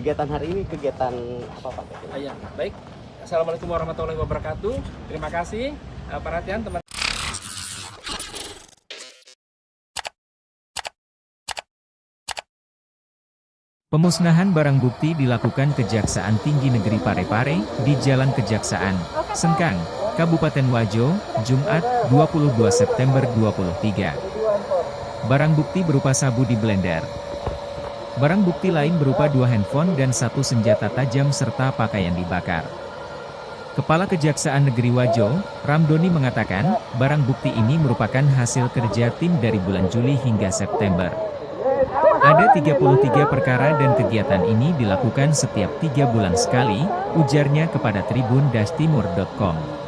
Kegiatan hari ini kegiatan apa Pak? Ya, baik. Assalamualaikum warahmatullahi wabarakatuh. Terima kasih perhatian teman. Pemusnahan barang bukti dilakukan Kejaksaan Tinggi Negeri Parepare di Jalan Kejaksaan, Sengkang, Kabupaten Wajo, Jumat, 22 September 2023. Barang bukti berupa sabu di blender. Barang bukti lain berupa 2 handphone dan 1 senjata tajam serta pakaian dibakar. Kepala Kejaksaan Negeri Wajo, Ramdoni mengatakan, barang bukti ini merupakan hasil kerja tim dari bulan Juli hingga September. Ada 33 perkara dan kegiatan ini dilakukan setiap 3 bulan sekali, ujarnya kepada tribun-timur.com.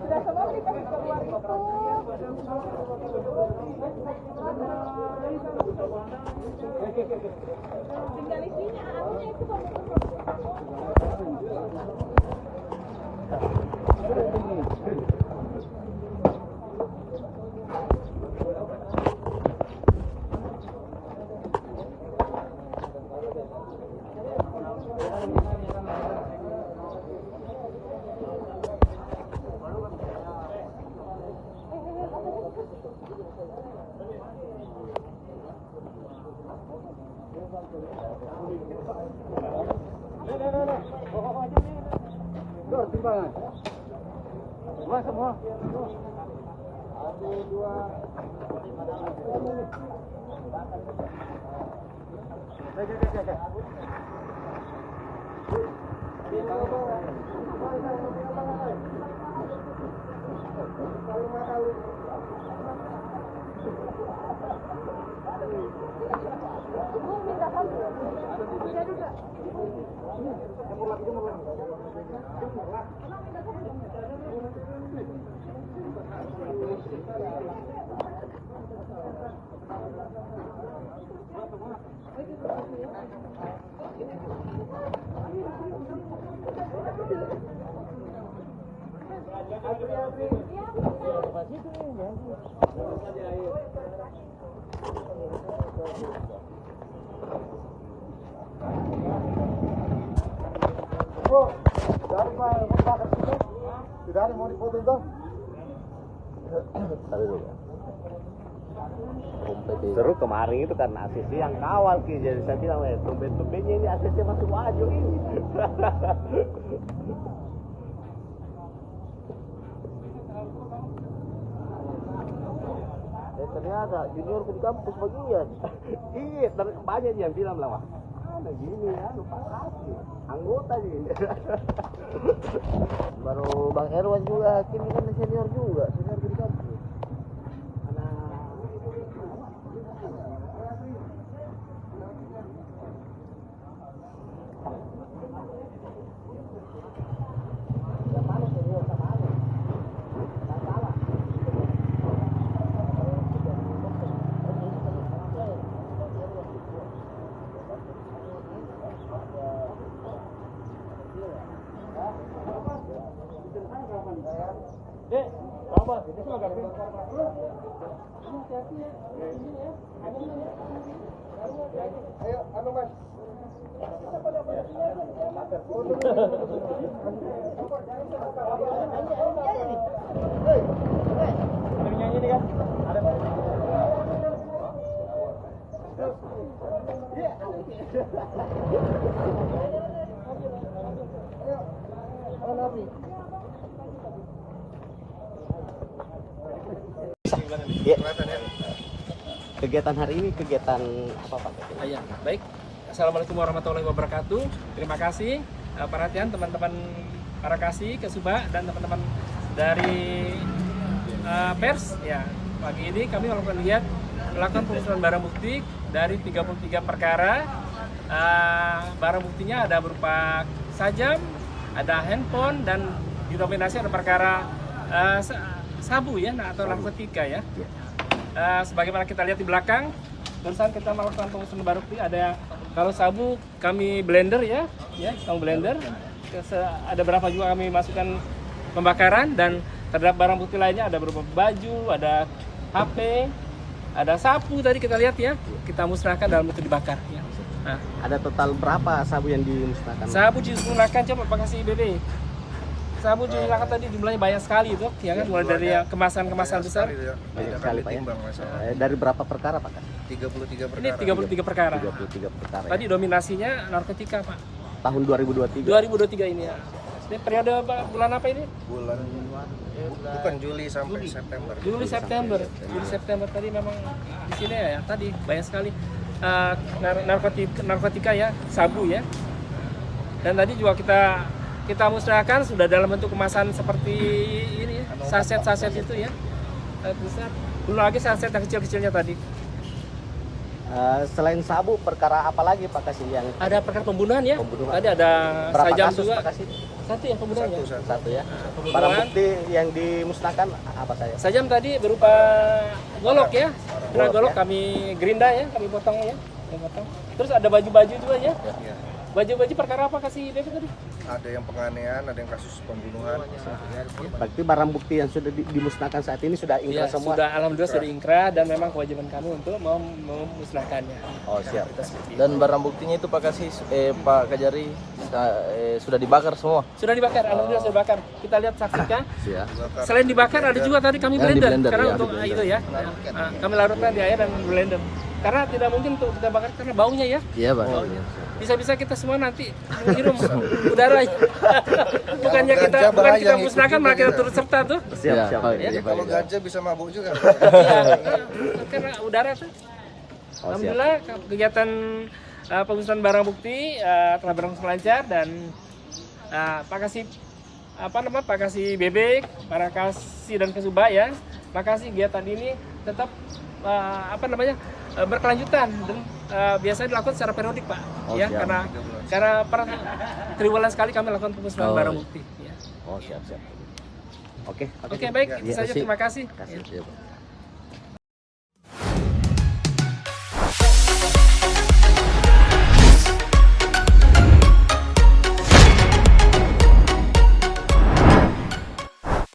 Sudah semua dikasih keluar itu. Tinggal isinya, artinya itu timbangan. Semua. Ada 2. Tidak ada mau dipotong tuh. Seru kemarin itu karena ACC yang kawal Ki, jadi saya bilang tumben-tumbennya ini ACC masuk Wajo ini. Ternyata junior ke kampus bagian. Iya, banyak yang bilang lah, wah, ada gini ya, lupa kasih anggota sih. Baru Bang Erwan juga hakim kan senior juga, senior ke kampus. Dek, apa? Ini semua gabung. Ayo, anu Mas. Ada nyanyi nih kan? Ada. Ya. Kegiatan hari ini kegiatan apa Pak? Ya, baik. Assalamualaikum warahmatullahi wabarakatuh. Terima kasih perhatian teman-teman para kasih Kesuba dan teman-teman dari pers. Ya, pagi ini kami melakukan pemusnahan barang bukti dari 33 perkara. Barang buktinya ada berupa sajam, ada handphone, dan didominasi ada perkara sabu ya, atau narkotika ya. Sebagaimana kita lihat di belakang, barusan kita melakukan pemusnahan barang bukti. Ada kalau sabu kami blender ya, kami blender. Ada berapa juga kami masukkan pembakaran, dan terhadap barang bukti lainnya ada berupa baju, ada HP, ada sapu tadi kita lihat ya, kita musnahkan dalam bentuk dibakar ya. Nah, Ada total berapa sabu yang dimusnahkan? sabu dimusnahkan, coba Pak kasih BB. Sabu dimusnahkan tadi jumlahnya banyak sekali itu, ya kan, mulai dari kemasan-kemasan besar. Banyak sekali Pak ya. Dari berapa perkara Pak? 33 perkara. Ini 33 perkara. 33 perkara. Tadi dominasinya narkotika Pak. Tahun 2023. 2023 ini ya. Ini periode bulan apa ini? Bulan bukan Juli sampai September. Juli September tadi memang di sini ya, tadi banyak sekali narkotika ya, sabu ya. Dan tadi juga kita musnahkan sudah dalam bentuk kemasan seperti ini ya, saset itu ya. Besar. Belum lagi saset yang kecil-kecilnya tadi. Selain sabu, perkara apa lagi Pak Kasih yang Ada perkara pembunuhan ya. Pembunuhan. Tadi ada berapa sajam kasus juga. Pak Kasih? Satu ya pembunuhan ya. Satu ya. Pembunuhan. Barang bukti yang dimusnahkan apa saja? Sajam tadi berupa golok ya. Nah, Golok golok ya. kami gerinda ya, kami potong ya. Kami potong. Terus ada baju-baju juga ya. Ya. Baju-baju perkara apa kasih Bebe tadi? Ada yang penganiayaan, ada yang kasus pembunuhan. Berarti barang bukti yang sudah dimusnahkan saat ini sudah Ya, ingkrah semua. sudah alhamdulillah sudah ingkrah, dan memang kewajiban kami untuk memusnahkannya. Oh siap. Dan barang buktinya itu Pak Kasih, Pak Kajari sudah dibakar semua. Sudah dibakar, alhamdulillah sudah dibakar. Kita lihat saksikan. Siap. Selain dibakar ada juga tadi kami Yang di blender, blender, karena ya, untuk di blender. itu ya. Kami larutkan di air dan blender. Karena tidak mungkin untuk kita bakar karena baunya ya. Iya Pak. Bisa-bisa kita semua nanti menghirup udara. Bukannya kita Ganja bukan kita bahaya, musnahkan, ngikut malah kita juga turut serta tuh. Siap, Ya, siap. Pak. Jadi kalau ganja bisa mabuk juga. Iya, karena udara tuh. Oh, siap. Alhamdulillah kegiatan pemusnahan barang bukti telah berlangsung lancar, dan Pak Kasih Bebek, para Kasih dan Kesuba ya. Makasih kegiatan ini tetap berkelanjutan, dan biasanya dilakukan secara periodik Pak. Oh, Ya, siap. karena per triwulan sekali kami lakukan pemusnahan Oh, barang iya. bukti. Ya. Oh siap. Oke. Oke baik, itu Ya, saja. kasih. Terima kasih. Kasih. Iya, Pak.